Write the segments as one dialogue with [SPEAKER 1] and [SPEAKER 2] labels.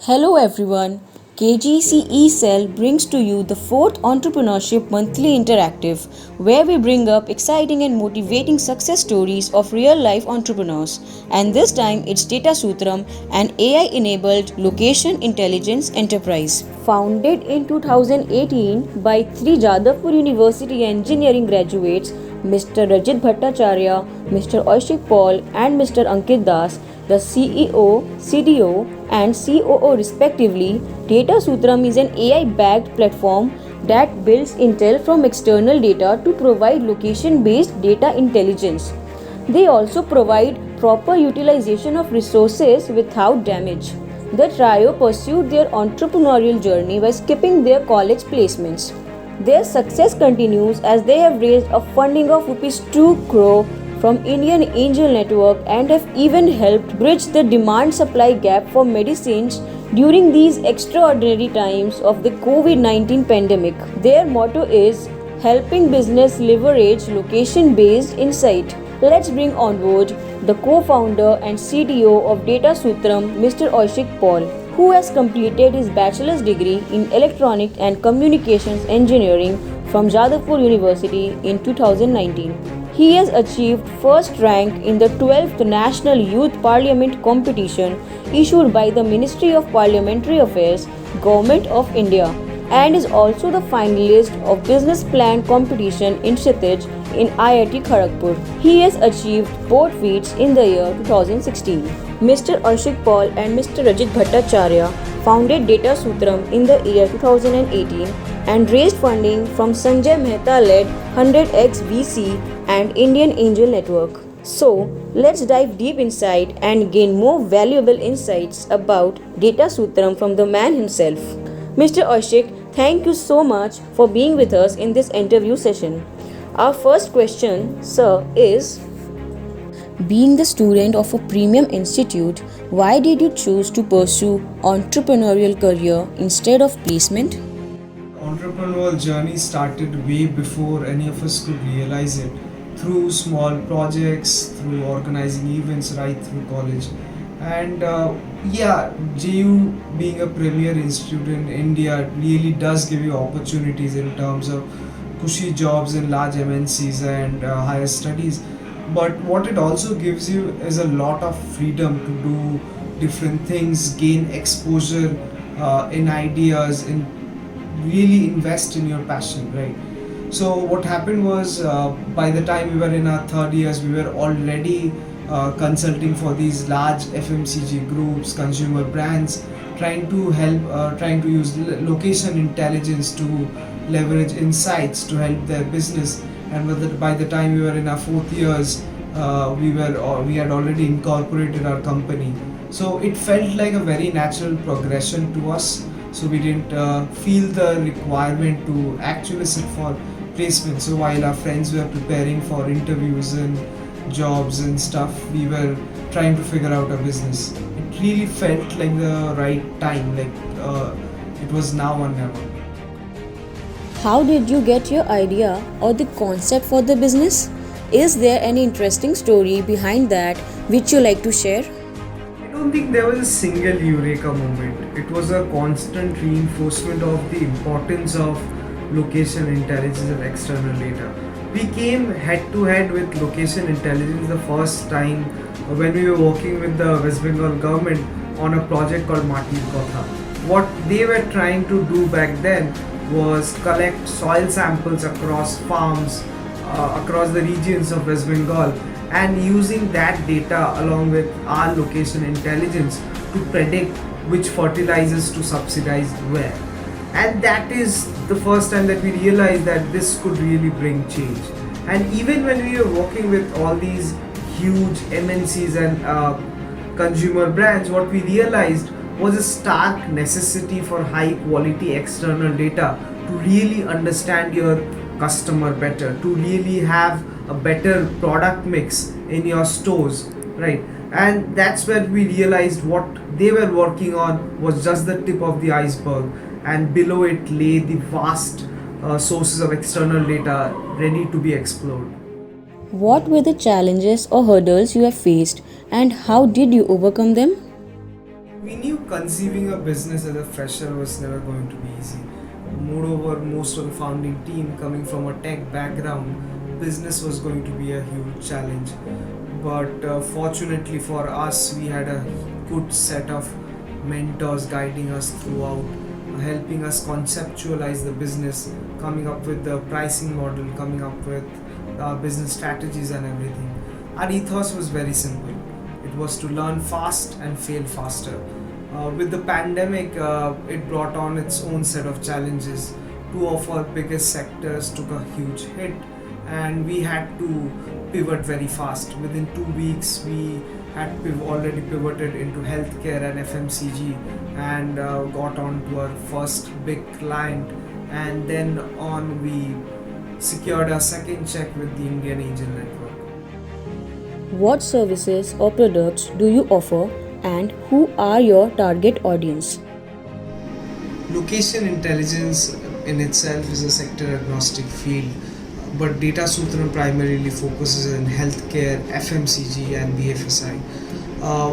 [SPEAKER 1] Hello everyone. KGCE Cell brings to you the fourth Entrepreneurship Monthly Interactive, where we bring up exciting and motivating success stories of real life entrepreneurs. And this time it's Data Sutram, an AI enabled location intelligence enterprise. Founded in 2018 by three Jadavpur University engineering graduates, Mr. Rajit Bhattacharya, Mr. Oishik Paul, and Mr. Ankit Das, the CEO, CDO, and COO respectively, Data Sutram is an AI-backed platform that builds intel from external data to provide location-based data intelligence. They also provide proper utilization of resources without damage. The trio pursued their entrepreneurial journey by skipping their college placements. Their success continues as they have raised a funding of Rs 2 crore from Indian Angel Network and have even helped bridge the demand supply gap for medicines during these extraordinary times of the COVID 19 pandemic. Their motto is helping business leverage location based insight. Let's bring on board the co founder and CTO of Data Sutram, Mr. Oishik Paul, who has completed his bachelor's degree in Electronic and Communications Engineering from Jadavpur University in 2019. He has achieved first rank in the 12th National Youth Parliament competition issued by the Ministry of Parliamentary Affairs, Government of India, and is also the finalist of Business Plan competition in Kshitij in IIT Kharagpur. He has achieved both feats in the year 2016. Mr. Arshik Paul and Mr. Rajit Bhattacharya founded Data Sutram in the year 2018 and raised funding from Sanjay Mehta led 100x VC and Indian Angel Network. So, let's dive deep inside and gain more valuable insights about Data Sutram from the man himself. Mr. Oishik, thank you so much for being with us in this interview session. Our first question, sir, is being the student of a premium institute, why did you choose to pursue entrepreneurial career instead of placement?
[SPEAKER 2] Entrepreneurial journey started way before any of us could realize it, through small projects, through organizing events right through college. And JU being a premier institute in India really does give you opportunities in terms of cushy jobs in large MNCs and higher studies. But what it also gives you is a lot of freedom to do different things, gain exposure in ideas, in really invest in your passion, right? So what happened was, by the time we were in our third years, we were already consulting for these large FMCG groups, consumer brands, trying to use location intelligence to leverage insights to help their business. And by the time we were in our fourth years, we had already incorporated our company. So it felt like a very natural progression to us. So we didn't feel the requirement to actually sit for placement. So while our friends were preparing for interviews and jobs and stuff, we were trying to figure out a business. It really felt like the right time, like it was now or never.
[SPEAKER 1] How did you get your idea or the concept for the business? Is there any interesting story behind that which you like to share?
[SPEAKER 2] I don't think there was a single eureka moment. It was a constant reinforcement of the importance of location intelligence and external data. We came head to head with location intelligence the first time when we were working with the West Bengal government on a project called Matir Kotha. What they were trying to do back then was collect soil samples across farms, across the regions of West Bengal, and using that data along with our location intelligence to predict which fertilizers to subsidize where. And that is the first time that we realized that this could really bring change. And even when we were working with all these huge MNCs and consumer brands, what we realized was a stark necessity for high quality external data to really understand your customer better, to really have a better product mix in your stores, right? And that's where we realized what they were working on was just the tip of the iceberg, and below it lay the vast sources of external data ready to be explored.
[SPEAKER 1] What were the challenges or hurdles you have faced and how did you overcome them?
[SPEAKER 2] We knew conceiving a business as a fresher was never going to be easy. Moreover, most of the founding team coming from a tech background, business was going to be a huge challenge. But fortunately for us, we had a good set of mentors guiding us throughout, helping us conceptualize the business, coming up with the pricing model, coming up with business strategies and everything. Our ethos was very simple. It was to learn fast and fail faster. With the pandemic, it brought on its own set of challenges. Two of our biggest sectors took a huge hit, and we had to pivot very fast. Within 2 weeks, we had already pivoted into healthcare and FMCG and got on to our first big client. And then on, we secured our second check with the Indian Angel Network.
[SPEAKER 1] What services or products do you offer, and who are your target audience?
[SPEAKER 2] Location intelligence in itself is a sector agnostic field, but Data Sutram primarily focuses in healthcare, FMCG, and BFSI.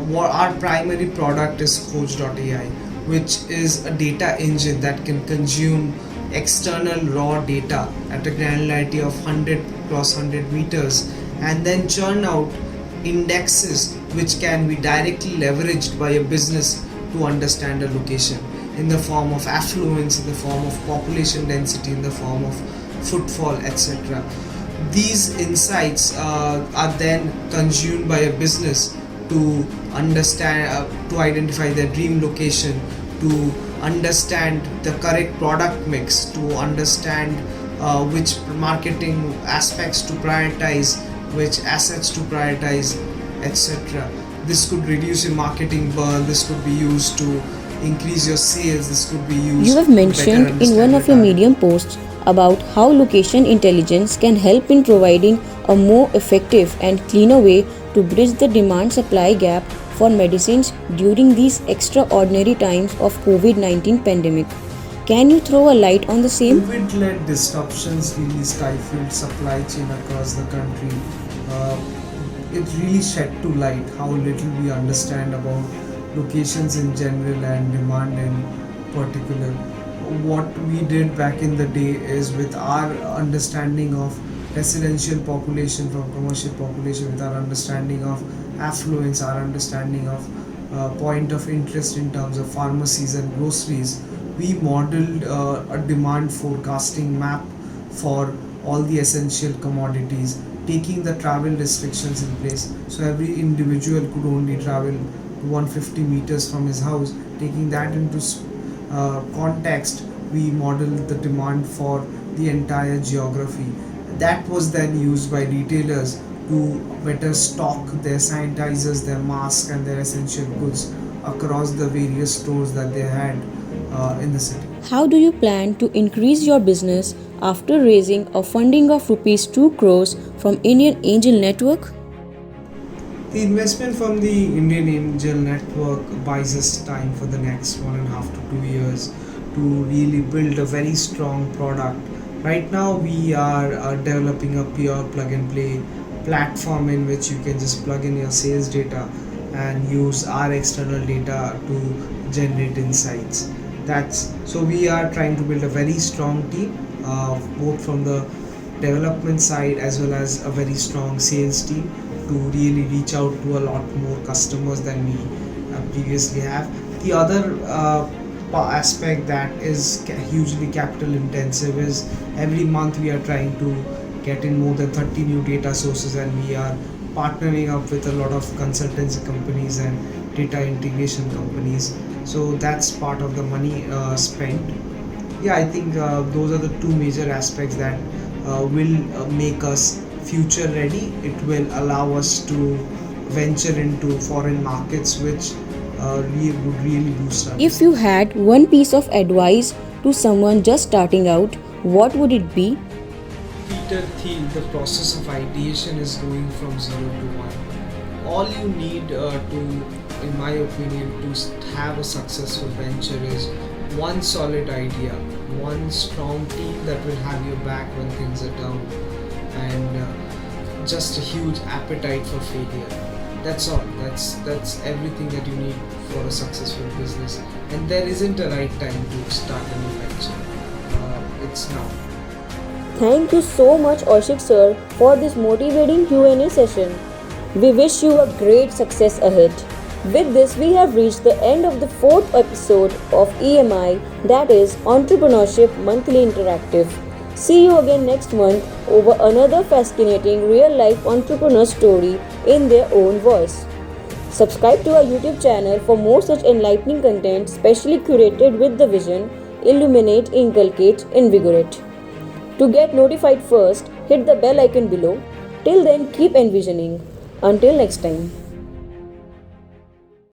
[SPEAKER 2] What our primary product is Coach.ai, which is a data engine that can consume external raw data at a granularity of 100 cross 100 meters and then churn out indexes which can be directly leveraged by a business to understand a location in the form of affluence, in the form of population density, in the form of footfall, etc. These insights are then consumed by a business to understand, to identify their dream location, to understand the correct product mix, to understand which marketing aspects to prioritize, which assets to prioritize, etc. This could reduce your marketing burn, this could be used to increase your sales, this could be used
[SPEAKER 1] You have
[SPEAKER 2] to better
[SPEAKER 1] mentioned in
[SPEAKER 2] understand
[SPEAKER 1] one of your
[SPEAKER 2] target.
[SPEAKER 1] Medium posts about how location intelligence can help in providing a more effective and cleaner way to bridge the demand supply gap for medicines during these extraordinary times of COVID-19 pandemic. Can you throw a light on the same?
[SPEAKER 2] COVID-led disruptions really stifled supply chain across the country. Uh, it really shed to light how little we understand about locations in general and demand in particular. What we did back in the day is, with our understanding of residential population from commercial population, with our understanding of affluence, our understanding of point of interest in terms of pharmacies and groceries, we modeled a demand forecasting map for all the essential commodities, taking the travel restrictions in place. So every individual could only travel 150 meters from his house. Taking that into context, we modeled the demand for the entire geography. That was then used by retailers to better stock their sanitizers, their masks, and their essential goods across the various stores that they had in the city.
[SPEAKER 1] How do you plan to increase your business after raising a funding of rupees 2 crores from Indian Angel Network?
[SPEAKER 2] The investment from the Indian Angel Network buys us time for the next 1.5 to 2 years to really build a very strong product. Right now, we are developing a pure plug and play platform in which you can just plug in your sales data and use our external data to generate insights. That's so we are trying to build a very strong team, both from the development side as well as a very strong sales team to really reach out to a lot more customers than we previously have. The other aspect that is hugely capital intensive is every month we are trying to get in more than 30 new data sources, and we are partnering up with a lot of consultancy companies and data integration companies. So that's part of the money spent. Yeah, I think those are the two major aspects that will make us future ready. It will allow us to venture into foreign markets, which would really boost our
[SPEAKER 1] If you had one piece of advice to someone just starting out, what would it be?
[SPEAKER 2] Peter Thiel, the process of ideation is going from 0 to 1. All you need in my opinion, to have a successful venture is one solid idea, one strong team that will have your back when things are down, and just a huge appetite for failure. That's all. That's everything that you need for a successful business, and there isn't a right time to start a new venture. It's now.
[SPEAKER 1] Thank you so much, Oshik sir, for this motivating Q&A session. We wish you a great success ahead. With this, we have reached the end of the fourth episode of EMI, that is Entrepreneurship Monthly Interactive. See you again next month over another fascinating real life entrepreneur story in their own voice. Subscribe to our YouTube channel for more such enlightening content specially curated with the vision Illuminate, Inculcate, Invigorate. To get notified first, hit the bell icon below. Till then, keep envisioning. Until next time.